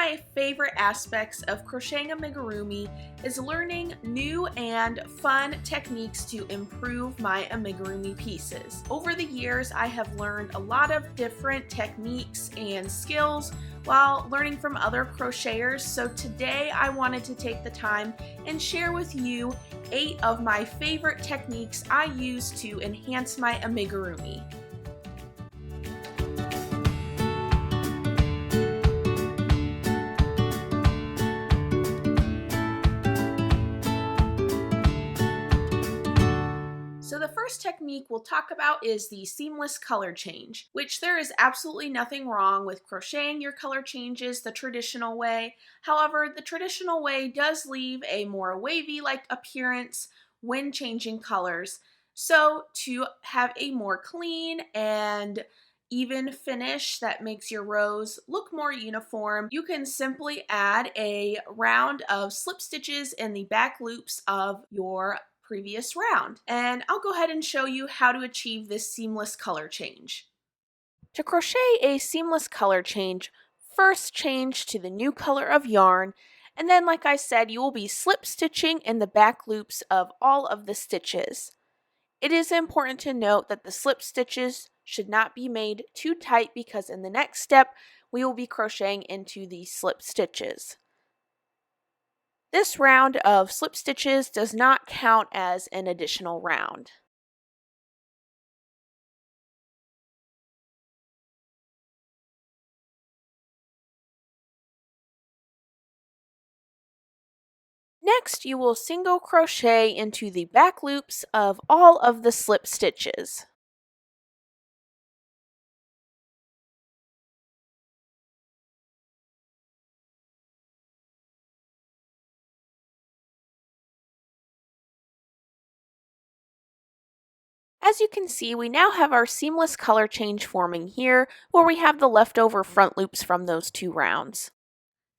my favorite aspects of crocheting amigurumi is learning new and fun techniques to improve my amigurumi pieces. Over the years, I have learned a lot of different techniques and skills while learning from other crocheters, so today I wanted to take the time and share with you 8 of my favorite techniques I use to enhance my amigurumi. So the first technique we'll talk about is the seamless color change, which there is absolutely nothing wrong with crocheting your color changes the traditional way. However, the traditional way does leave a more wavy-like appearance when changing colors. So to have a more clean and even finish that makes your rows look more uniform, you can simply add a round of slip stitches in the back loops of your previous round. And I'll go ahead and show you how to achieve this seamless color change. To crochet a seamless color change, first change to the new color of yarn, and then like I said, you will be slip stitching in the back loops of all of the stitches. It is important to note that the slip stitches should not be made too tight because in the next step, we will be crocheting into the slip stitches. This round of slip stitches does not count as an additional round. Next, you will single crochet into the back loops of all of the slip stitches. As you can see, we now have our seamless color change forming here, where we have the leftover front loops from those 2 rounds.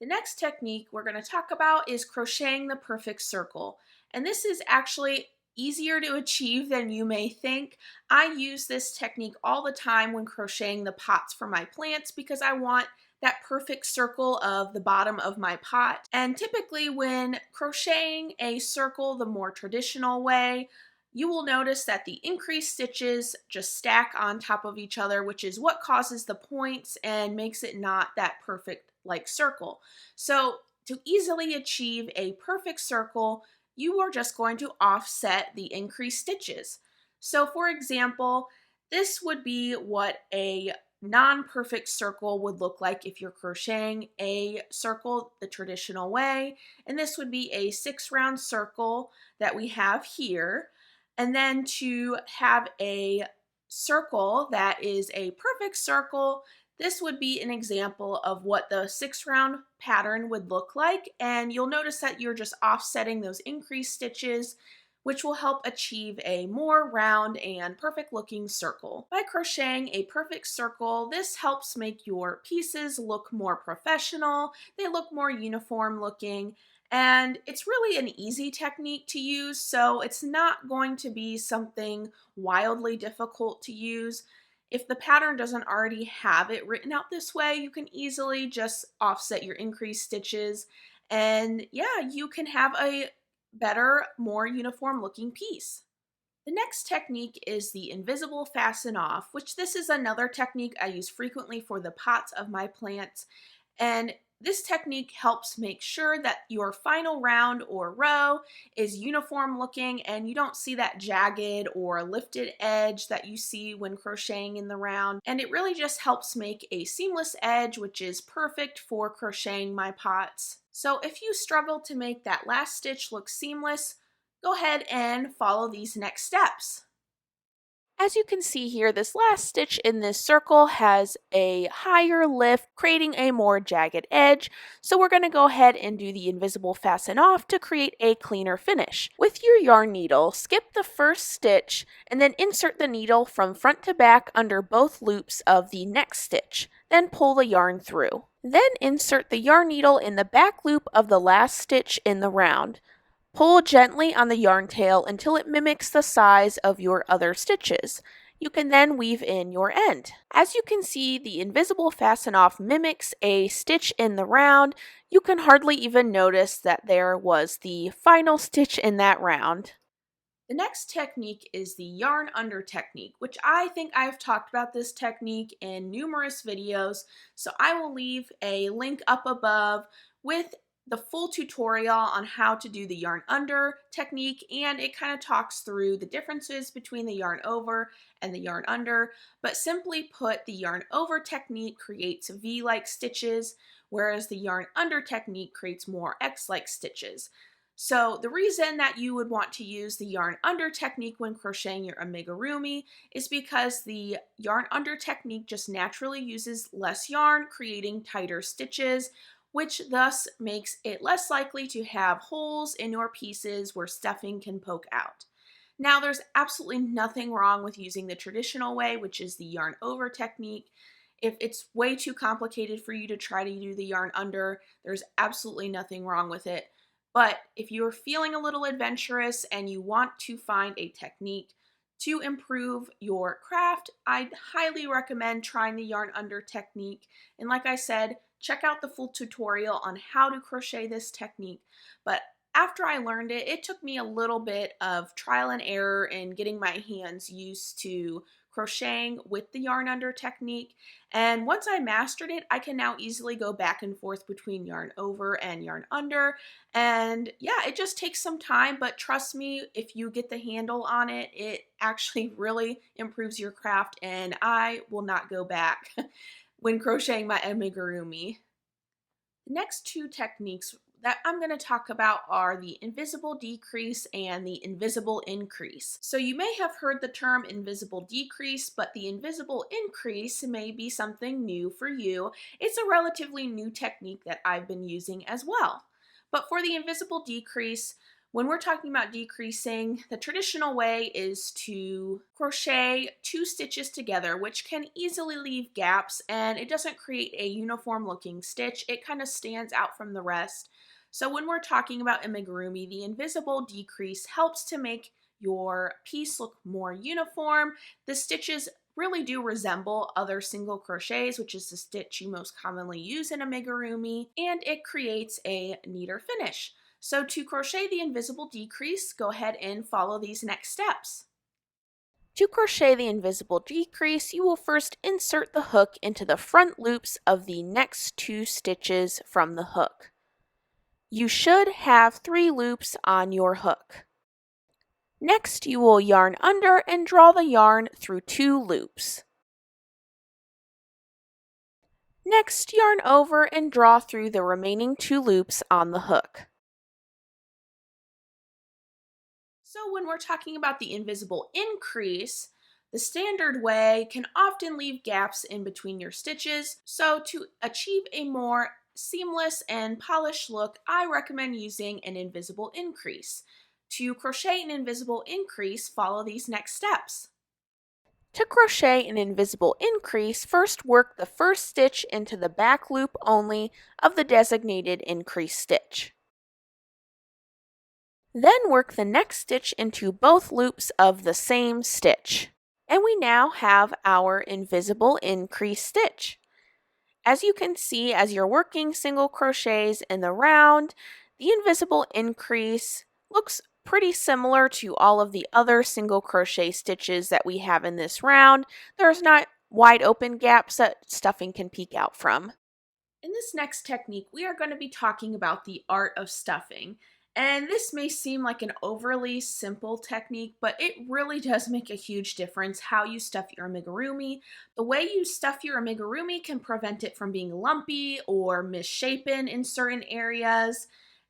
The next technique we're going to talk about is crocheting the perfect circle. And this is actually easier to achieve than you may think. I use this technique all the time when crocheting the pots for my plants because I want that perfect circle of the bottom of my pot. And typically when crocheting a circle the more traditional way, you will notice that the increased stitches just stack on top of each other, which is what causes the points and makes it not that perfect like circle. So to easily achieve a perfect circle, you are just going to offset the increased stitches. So for example, this would be what a non-perfect circle would look like if you're crocheting a circle the traditional way. And this would be a 6-round circle that we have here. And then to have a circle that is a perfect circle, this would be an example of what the 6-round pattern would look like. And you'll notice that you're just offsetting those increased stitches, which will help achieve a more round and perfect looking circle. By crocheting a perfect circle, this helps make your pieces look more professional, they look more uniform looking, and it's really an easy technique to use, so it's not going to be something wildly difficult to use. If the pattern doesn't already have it written out this way, you can easily just offset your increased stitches, and yeah, you can have a better, more uniform looking piece. The next technique is the invisible fasten off, which this is another technique I use frequently for the pots of my plants. And this technique helps make sure that your final round or row is uniform looking and you don't see that jagged or lifted edge that you see when crocheting in the round. And it really just helps make a seamless edge, which is perfect for crocheting my pots. So if you struggle to make that last stitch look seamless, go ahead and follow these next steps. As you can see here, this last stitch in this circle has a higher lift, creating a more jagged edge. So we're going to go ahead and do the invisible fasten off to create a cleaner finish. With your yarn needle, skip the first stitch and then insert the needle from front to back under both loops of the next stitch. Then pull the yarn through. Then insert the yarn needle in the back loop of the last stitch in the round. Pull gently on the yarn tail until it mimics the size of your other stitches. You can then weave in your end. As you can see, the invisible fasten off mimics a stitch in the round. You can hardly even notice that there was the final stitch in that round. The next technique is the yarn under technique, which I think I've talked about this technique in numerous videos, so I will leave a link up above with the full tutorial on how to do the yarn under technique, and it kind of talks through the differences between the yarn over and the yarn under. But simply put, the yarn over technique creates V-like stitches, whereas the yarn under technique creates more X-like stitches. So the reason that you would want to use the yarn under technique when crocheting your amigurumi is because the yarn under technique just naturally uses less yarn, creating tighter stitches, which thus makes it less likely to have holes in your pieces where stuffing can poke out. Now, there's absolutely nothing wrong with using the traditional way, which is the yarn over technique. If it's way too complicated for you to try to do the yarn under, there's absolutely nothing wrong with it. But if you're feeling a little adventurous and you want to find a technique to improve your craft, I'd highly recommend trying the yarn under technique. And like I said, check out the full tutorial on how to crochet this technique. But after I learned it, it took me a little bit of trial and error in getting my hands used to crocheting with the yarn under technique. And once I mastered it, I can now easily go back and forth between yarn over and yarn under. And yeah, it just takes some time, but trust me, if you get the handle on it, it actually really improves your craft, and I will not go back when crocheting my amigurumi. The next two techniques that I'm going to talk about are the invisible decrease and the invisible increase. So you may have heard the term invisible decrease, but the invisible increase may be something new for you. It's a relatively new technique that I've been using as well. But for the invisible decrease, when we're talking about decreasing, the traditional way is to crochet 2 stitches together, which can easily leave gaps, and it doesn't create a uniform looking stitch. It kind of stands out from the rest. So when we're talking about amigurumi, the invisible decrease helps to make your piece look more uniform. The stitches really do resemble other single crochets, which is the stitch you most commonly use in amigurumi, and it creates a neater finish. So to crochet the invisible decrease, go ahead and follow these next steps. To crochet the invisible decrease, you will first insert the hook into the front loops of the next 2 stitches from the hook. You should have 3 loops on your hook. Next, you will yarn under and draw the yarn through 2 loops. Next, yarn over and draw through the remaining 2 loops on the hook. So when we're talking about the invisible increase, the standard way can often leave gaps in between your stitches. So to achieve a more seamless and polished look, I recommend using an invisible increase. To crochet an invisible increase, follow these next steps. To crochet an invisible increase, first work the first stitch into the back loop only of the designated increase stitch. Then work the next stitch into both loops of the same stitch. And we now have our invisible increase stitch. As you can see, as you're working single crochets in the round, the invisible increase looks pretty similar to all of the other single crochet stitches that we have in this round. There's not wide open gaps that stuffing can peek out from. In this next technique, we are going to be talking about the art of stuffing. And this may seem like an overly simple technique, but it really does make a huge difference how you stuff your amigurumi. The way you stuff your amigurumi can prevent it from being lumpy or misshapen in certain areas,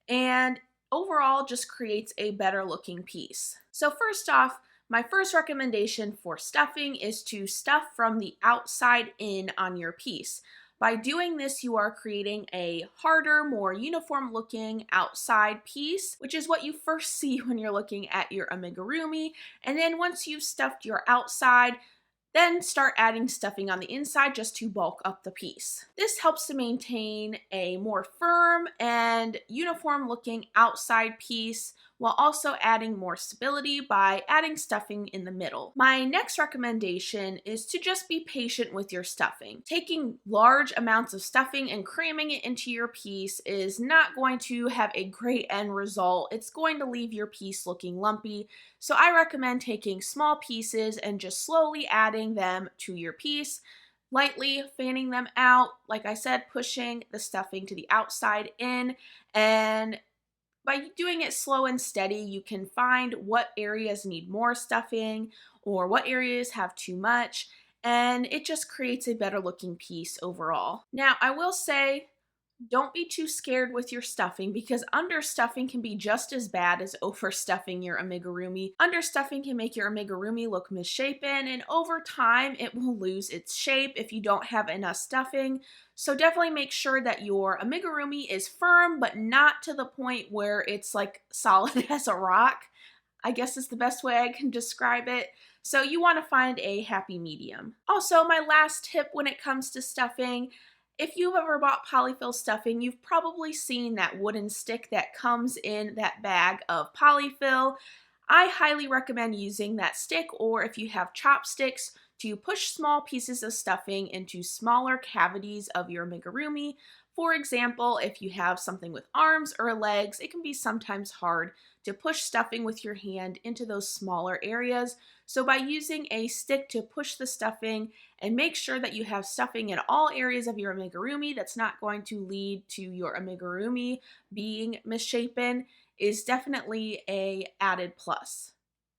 and overall just creates a better looking piece. So first off, my first recommendation for stuffing is to stuff from the outside in on your piece. By doing this, you are creating a harder, more uniform looking outside piece, which is what you first see when you're looking at your amigurumi. And then once you've stuffed your outside, then start adding stuffing on the inside just to bulk up the piece. This helps to maintain a more firm and uniform looking outside piece while also adding more stability by adding stuffing in the middle. My next recommendation is to just be patient with your stuffing. Taking large amounts of stuffing and cramming it into your piece is not going to have a great end result. It's going to leave your piece looking lumpy. So I recommend taking small pieces and just slowly adding them to your piece, lightly fanning them out, like I said, pushing the stuffing to the outside in, and by doing it slow and steady, you can find what areas need more stuffing or what areas have too much, and it just creates a better looking piece overall. Now, I will say, don't be too scared with your stuffing because understuffing can be just as bad as overstuffing your amigurumi. Understuffing can make your amigurumi look misshapen, and over time it will lose its shape if you don't have enough stuffing. So definitely make sure that your amigurumi is firm, but not to the point where it's like solid as a rock, I guess is the best way I can describe it. So you want to find a happy medium. Also, my last tip when it comes to stuffing, if you've ever bought polyfill stuffing, you've probably seen that wooden stick that comes in that bag of polyfill. I highly recommend using that stick, or if you have chopsticks, to push small pieces of stuffing into smaller cavities of your amigurumi. For example, if you have something with arms or legs, it can be sometimes hard to push stuffing with your hand into those smaller areas. So by using a stick to push the stuffing and make sure that you have stuffing in all areas of your amigurumi, that's not going to lead to your amigurumi being misshapen, is definitely an added plus.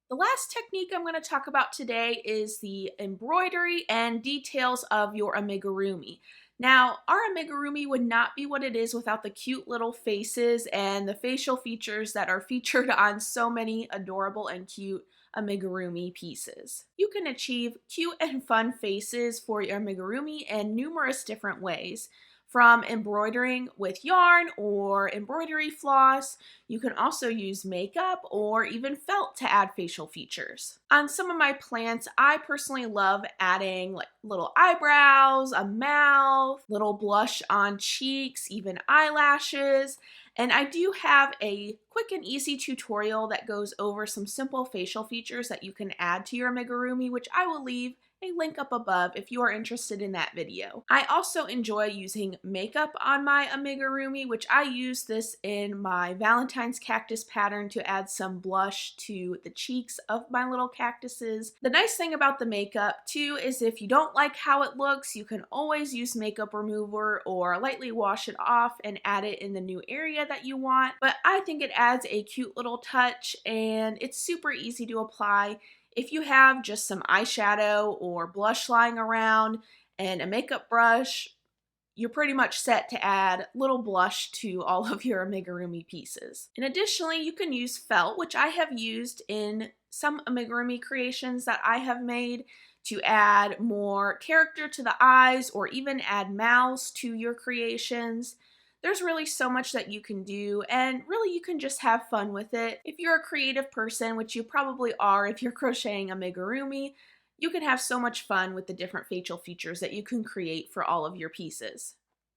The last technique I'm going to talk about today is the embroidery and details of your amigurumi. Now, our amigurumi would not be what it is without the cute little faces and the facial features that are featured on so many adorable and cute amigurumi pieces. You can achieve cute and fun faces for your amigurumi in numerous different ways. From embroidering with yarn or embroidery floss, you can also use makeup or even felt to add facial features. On some of my plants, I personally love adding like little eyebrows, a mouth, little blush on cheeks, even eyelashes. And I do have a quick and easy tutorial that goes over some simple facial features that you can add to your amigurumi, which I will leave a link up above if you are interested in that video. I also enjoy using makeup on my amigurumi, which I use this in my Valentine's cactus pattern to add some blush to the cheeks of my little cactuses. The nice thing about the makeup too is if you don't like how it looks, you can always use makeup remover or lightly wash it off and add it in the new area that you want. But I think it adds a cute little touch and it's super easy to apply. If you have just some eyeshadow or blush lying around and a makeup brush, you're pretty much set to add little blush to all of your amigurumi pieces. And additionally, you can use felt, which I have used in some amigurumi creations that I have made to add more character to the eyes or even add mouths to your creations. There's really so much that you can do, and really you can just have fun with it. If you're a creative person, which you probably are if you're crocheting amigurumi, you can have so much fun with the different facial features that you can create for all of your pieces.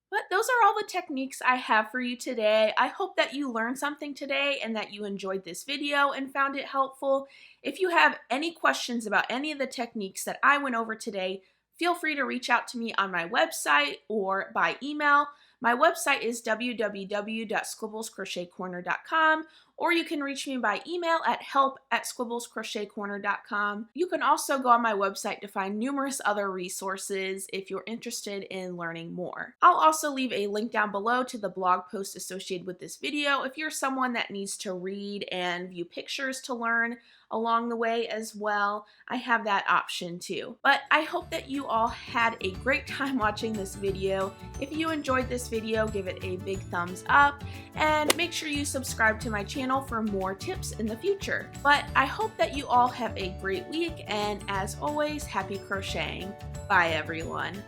But those are all the techniques I have for you today. I hope that you learned something today and that you enjoyed this video and found it helpful. If you have any questions about any of the techniques that I went over today, feel free to reach out to me on my website or by email. My website is www.squibblescrochetcorner.com, or you can reach me by email at help@squibblescrochetcorner.com. You can also go on my website to find numerous other resources if you're interested in learning more. I'll also leave a link down below to the blog post associated with this video if you're someone that needs to read and view pictures to learn along the way as well. I have that option too. But I hope that you all had a great time watching this video. If you enjoyed this video, give it a big thumbs up and make sure you subscribe to my channel for more tips in the future. But I hope that you all have a great week, and as always, happy crocheting. Bye everyone.